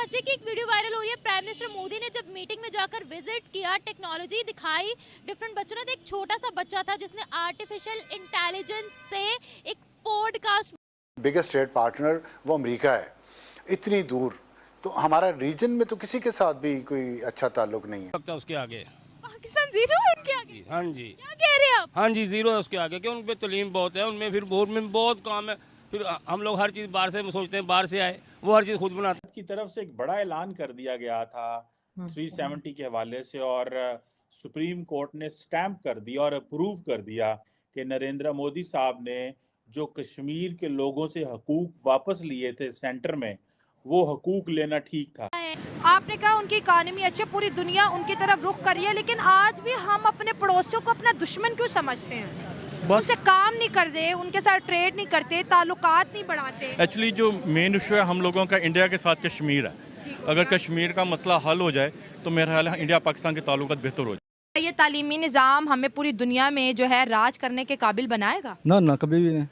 कराची की एक video viral हो रही है। प्राइम मिनिस्टर मोदी ने जब मीटिंग में जाकर विजिट किया, टेक्नोलॉजी दिखाई डिफरेंट बच्चों ने, तो एक छोटा सा बच्चा था जिसने आर्टिफिशियल इंटेलिजेंस से एक पॉडकास्ट। बिगेस्ट ट्रेड पार्टनर वो अमेरिका है, इतनी दूर, तो हमारा रीजन में तो किसी के साथ भी कोई अच्छा ताल्लुक नहीं है। लगता है उसके आगे पाकिस्तान जीरो है उनके आगे। हाँ जी, क्या कह रहे हैं आप? हाँ जी, जीरो है उसके आगे, क्यों? उन पे तलीम बहुत है, उनमें फिर बोर्ड में बहुत काम है। फिर हम लोग हर चीज़ बाहर से सोचते हैं, बाहर से आए, वो हर चीज़ खुद बनाते हैं। की तरफ से एक बड़ा ऐलान कर दिया गया था 370 के हवाले से, और सुप्रीम कोर्ट ने स्टैंप कर दिया और अप्रूव कर दिया कि नरेंद्र मोदी साहब ने जो कश्मीर के लोगों से हकूक वापस लिए थे सेंटर में, वो हकूक लेना ठीक था। आपने कहा उनकी इकानमी अच्छी, पूरी दुनिया उनकी तरफ रुख कर रही है, लेकिन आज भी हम अपने पड़ोसियों को अपना दुश्मन क्यों समझते हैं? उनसे काम नहीं करते, उनके साथ ट्रेड नहीं करते, ताल्लुकात नहीं बढ़ाते। एक्चुअली जो मेन इशू है हम लोगों का इंडिया के साथ कश्मीर है। अगर कश्मीर का मसला हल हो जाए तो मेरा ख्याल है इंडिया पाकिस्तान के ताल्लुकात बेहतर हो जाए। ये तालीमी निज़ाम हमें पूरी दुनिया में जो है राज करने के काबिल बनाएगा? ना कभी भी नहीं,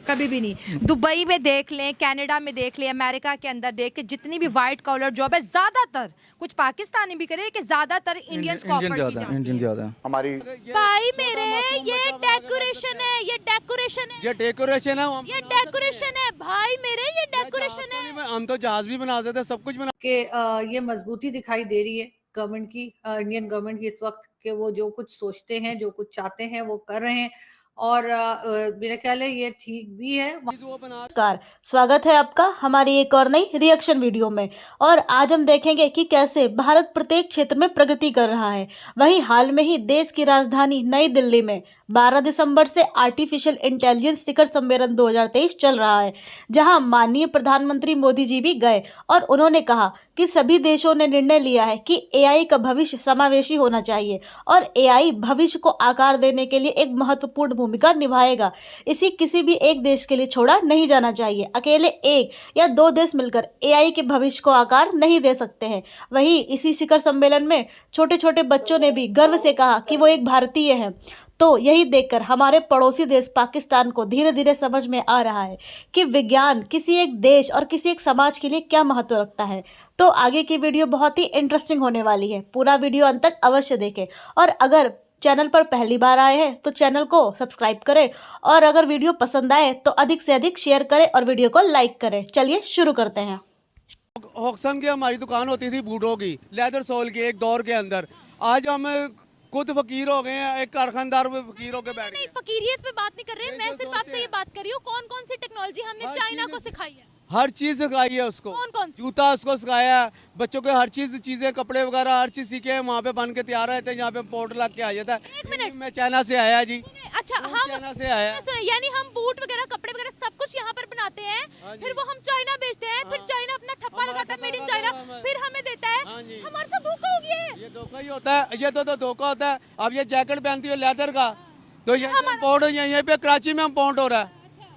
कभी भी नहीं। दुबई में देख लें, कनाडा में देख लें, अमेरिका के अंदर देख के जितनी भी वाइट कॉलर जॉब है, ज्यादातर, कुछ पाकिस्तानी भी करे कि ज्यादातर इंडियंस को ऑफर की जाती है। इंडियन ज्यादा है। हमारी भाई मेरे, ये डेकोरेशन है, ये डेकोरेशन है, ये डेकोरेशन है, ये डेकोरेशन है भाई मेरे, ये डेकोरेशन है। हम तो जहाज भी बना सकते हैं, सब कुछ बना कि ये मजबूती दिखाई दे रही है गवर्नमेंट की, इंडियन गवर्नमेंट की इस वक्त, कि वो जो कुछ सोचते हैं, जो कुछ चाहते हैं वो कर रहे हैं, और मेरा ख्याल है ये ठीक भी है। नमस्कार, स्वागत है आपका हमारी एक और नई रिएक्शन वीडियो में। और आज हम देखेंगे कि कैसे भारत प्रत्येक क्षेत्र में प्रगति कर रहा है। वहीं हाल में ही देश की राजधानी नई दिल्ली में 12 दिसंबर से आर्टिफिशियल इंटेलिजेंस शिखर सम्मेलन 2023 चल रहा है, जहां माननीय प्रधानमंत्री मोदी जी भी गए और उन्होंने कहा कि सभी देशों ने निर्णय लिया है कि एआई का भविष्य समावेशी होना चाहिए और एआई भविष्य को आकार देने के लिए एक महत्वपूर्ण भूमिका निभाएगा। इसी किसी भी एक देश के लिए छोड़ा नहीं जाना चाहिए। अकेले एक या दो देश मिलकर एआई के भविष्य को आकार नहीं दे सकते हैं। वहीं इसी शिखर सम्मेलन में छोटे छोटे बच्चों ने भी गर्व से कहा कि वो एक भारतीय हैं। तो यही देखकर हमारे पड़ोसी देश पाकिस्तान को धीरे धीरे समझ में आ रहा है कि विज्ञान किसी एक देश और किसी एक समाज के लिए क्या महत्व रखता है। तो आगे की वीडियो बहुत ही इंटरेस्टिंग होने वाली है, पूरा वीडियो अंत तक अवश्य देखें। और अगर चैनल पर पहली बार आए हैं तो चैनल को सब्सक्राइब करें, और अगर वीडियो पसंद आए तो अधिक से अधिक शेयर करें और वीडियो को लाइक करें। चलिए शुरू करते हैं। हॉक्सन की हमारी दुकान होती थी बूटों की, लेदर सोल की, एक दौर के अंदर। आज हम खुद फकीर हो गए हैं, एक कारखानदार फकीर होकर बैठ गए। नहीं, फकीरियत पे बात नहीं कर रहे, मैं सिर्फ आपसे ये बात कर रही हूँ, कौन कौन सी टेक्नोलॉजी हमने चाइना को सिखाई है? हर चीज सिखाई है उसको। कौन सी? जूता उसको सिखाया है, बच्चों के हर चीजें, कपड़े वगैरह हर चीज सीखे हैं। वहाँ पे बन के तैयार रहते हैं, यहाँ पे पोर्ट लग के आ जाता है। एक मिनट, मैं चाइना से आया जी। अच्छा, हम चाइना से आया, यानी हम बूट वगैरह, कपड़े वगैरह सब कुछ यहाँ पर बनाते हैं, फिर वो हम चाइना बेचते हैं, फिर चाइना अपना ठप्पा लगाता है मेड इन चाइना, फिर हमें देता है। हमारे साथ धोखा हो गया है। ये धोखा ही होता है, ये तो धोखा होता है। अब ये जैकेट पहनती है लेदर का, तो ये इम्पोर्ट यहीं पे कराची में इम्पोर्ट हो रहा है,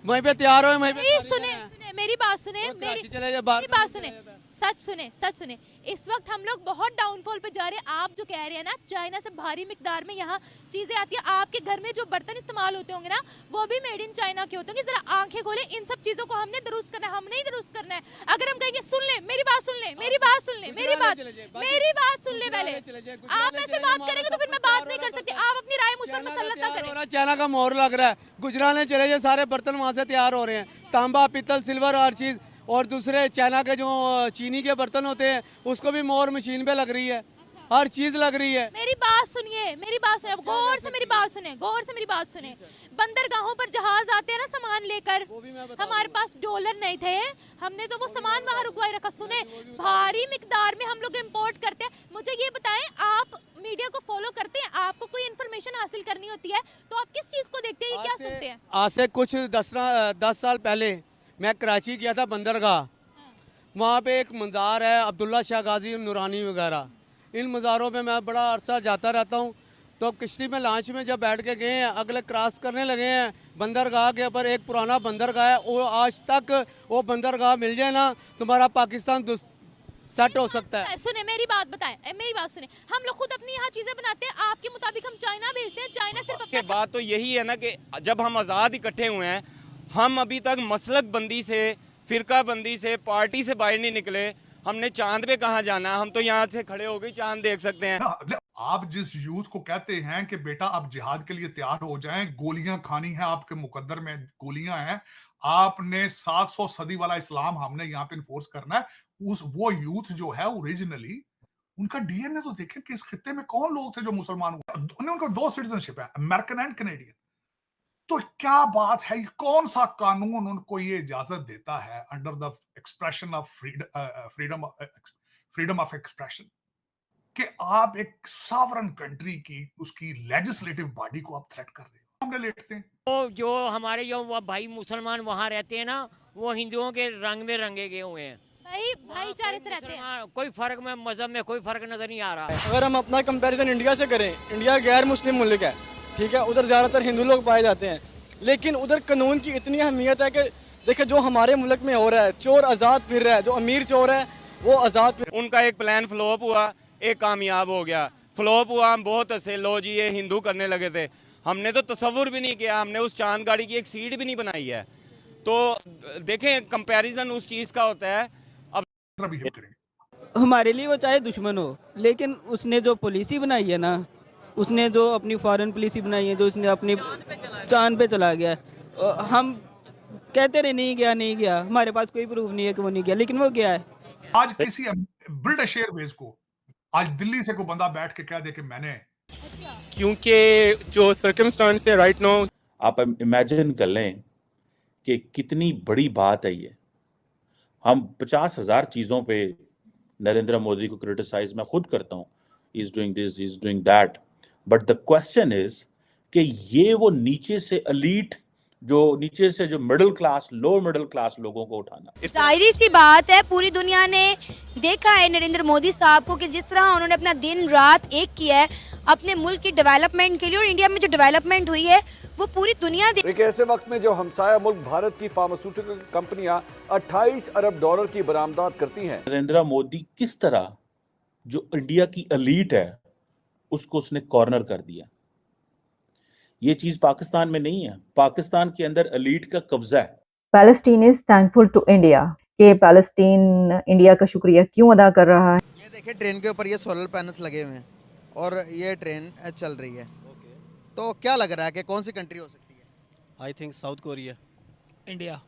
वहीं पे तैयार हो, वहीं पे। सुने, मेरी बात सुने, मेरी बात सुने, सच सुने। इस वक्त हम लोग बहुत डाउनफॉल पे जा रहे हैं। आप जो कह रहे हैं ना, चाइना से भारी मिकदार में यहाँ चीजें आती है, आपके घर में जो बर्तन इस्तेमाल होते होंगे ना, वो भी मेड इन चाइना के होते होंगे। जरा आंखें खोले, इन सब चीजों को हमने दुरुस्त करना है, हमने ही दुरुस्त करना है। अगर हम कहेंगे सुन ले मेरी बात, सुन ले मेरी बात, सुन ले मेरी बात, मेरी बात सुन ले पहले। आप ऐसे बात करेंगे तो फिर मैं बात नहीं कर सकती। आप अपनी राय मुझ पर मसल्लत ना करें। चाइना का मोहर लग रहा है, गुजराने चले जाए, सारे बर्तन वहाँ से तैयार हो रहे हैं, तांबा, पीतल, सिल्वर, हर चीज। और दूसरे चाइना के जो चीनी के बर्तन होते हैं, उसको भी मोहर मशीन पे लग रही है। हर चीज लग रही है। मेरी बात सुनिए, मेरी बात सुनिए, गौर से मेरी बात सुने, गौर से मेरी बात सुने। बंदरगाहों पर जहाज आते हैं ना सामान लेकर, हमारे पास डॉलर नहीं थे, हमने तो वो सामान वहाँ रुकवाए रखा। सुने, भारी मिकदार में हम लोग इम्पोर्ट करते हैं। मुझे ये बताएं, आप मीडिया को फॉलो करते हैं? आपको कोई इन्फॉर्मेशन हासिल करनी होती है तो आप किस चीज को देखते हैं, क्या सुनते हैं? आज से कुछ 10 साल पहले मैं कराची गया था बंदरगाह। वहाँ पे एक मज़ार है, अब्दुल्ला शाह गाजी नूरानी वगैरह। इन मज़ारों पे मैं बड़ा अरसा जाता रहता हूँ। तो अब किश्ती में, लॉन्च में जब बैठ के गए हैं, अगले क्रॉस करने लगे हैं बंदरगाह के ऊपर, एक पुराना बंदरगाह है, वो आज तक वो बंदरगाह मिल जाए ना, तुम्हारा पाकिस्तान सेट हो सकता है। सुने, मेरी बात बताएं, मेरी बात सुने। हम लोग खुद अपनी यहाँ चीजें बनाते हैं, आपके मुताबिक हम चाइना भेजते हैं। चाइना सिर्फ अपना बात तो यही है ना कि जब हम आज़ाद इकट्ठे हुए हैं, हम अभी तक मसलक बंदी से, फिरकाबंदी से, पार्टी से बाहर नहीं निकले। हमने चांद पे कहाँ जाना, हम तो यहाँ से खड़े होकर चांद देख सकते हैं। आप जिस यूथ को कहते हैं कि बेटा आप जिहाद के लिए तैयार हो जाएं, गोलियां खानी है, आपके मुकद्दर में गोलियां हैं, आपने 700 सदी वाला इस्लाम हमने यहाँ पे इन्फोर्स करना है, वो यूथ जो है ओरिजिनली उनका डीएनए तो देखें कि इस खित्ते में कौन लोग थे जो मुसलमान हुए। उनका 2 सिटीजनशिप है, अमेरिकन एंड कैनेडियन। तो क्या बात है, कौन सा कानून उनको ये इजाजत देता है under the expression of freedom of expression कि आप एक सॉवरन कंट्री की उसकी लेजिस्लेटिव बॉडी को आप थ्रेट कर रहे हो। हमने लेटते हैं तो जो हमारे जो भाई मुसलमान वहाँ रहते हैं ना, वो हिंदुओं के रंग में रंगे गए हुए हैं। भाईचारे से रहते हैं, कोई फर्क में मजहब में कोई फर्क नजर नहीं आ रहा है। अगर हम अपना कंपैरिजन इंडिया से करें, इंडिया गैर मुस्लिम मुल्क है, ठीक है, उधर ज़्यादातर हिंदू लोग पाए जाते हैं, लेकिन उधर कानून की इतनी अहमियत है कि देखिए जो हमारे मुल्क में हो रहा है, चोर आज़ाद फिर रहा है, जो अमीर चोर है वो आज़ाद। उनका एक प्लान फ्लॉप हुआ, एक कामयाब हो गया। फ्लॉप हुआ, हम बहुत हंसे, लो जी ये हिंदू करने लगे थे। हमने तो तसव्वुर भी नहीं किया, हमने उस चांद गाड़ी की एक सीट भी नहीं बनाई है। तो देखें कंपैरिजन उस चीज़ का होता है। हमारे लिए वो चाहे दुश्मन हो, लेकिन उसने जो पॉलिसी बनाई है ना, उसने जो अपनी फॉरेन पॉलिसी बनाई है, जो उसने अपनी चांद पे चला गया, हम कहते रहे नहीं गया, हमारे पास कोई प्रूफ नहीं है कि वो नहीं गया, लेकिन वो गया है। आज किसी बिल्ड शेयरवेज को आज दिल्ली से कोई बंदा बैठ के कह दे कि मैंने, क्योंकि जो सर्कमस्टांस है राइट नाउ, आप इमेजिन कर लें कि कितनी बड़ी बात है ये। हम 50,000 चीज़ों पे नरेंद्र मोदी को क्रिटिसाइज मैं खुद करता हूँ, he is doing this, he is doing that, but the question is कि ये वो नीचे से एलीट, नीचे से जो middle class, low middle class लोगों को उठाना। जाहिर सी बात है, पूरी दुनिया ने देखा है नरेंद्र मोदी साहब को कि जिस तरह उन्होंने अपना दिन रात एक किया है अपने मुल्क की डेवलपमेंट के लिए, और इंडिया में जो डेवलपमेंट हुई है वो पूरी दुनिया एक ऐसे वक्त में जो हमसाया मुल्क भारत की फार्मास्यूटिकल कंपनियां 28 अरब डॉलर की बरामदात करती हैं। नरेंद्र मोदी किस तरह जो इंडिया की एलीट है उसको उसने कॉर्नर कर दिया। ये चीज पाकिस्तान में नहीं है, पाकिस्तान के अंदर एलीट का कब्जा है। Palestine is thankful to India, कि पैलेस्टीन इंडिया का शुक्रिया क्यों अदा कर रहा है। ये देखिए ट्रेन के ऊपर ये सोलर पैनल्स लगे हुए हैं और ये ट्रेन चल रही है। तो क्या लग रहा है कि कौन सी कंट्री हो सकती है? I think south Korea. India.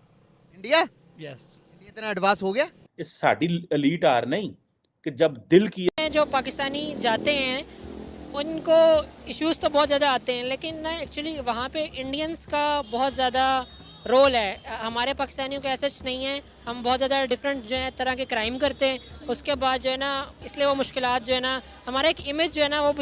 India? Yes. इतना एडवांस हो गया? इस साडी एलीट आर नहीं कि जब दिल किया। जो पाकिस्तानी जाते हैं उनको इश्यूज तो बहुत ज़्यादा आते हैं, लेकिन ना एक्चुअली वहाँ पे इंडियंस का बहुत ज़्यादा रोल है। हमारे पाकिस्तानियों का ऐसा नहीं है, हम बहुत ज़्यादा डिफरेंट जो है तरह के क्राइम करते हैं, उसके बाद जो है ना इसलिए वो मुश्किलात जो है ना, हमारा एक इमेज जो है ना वो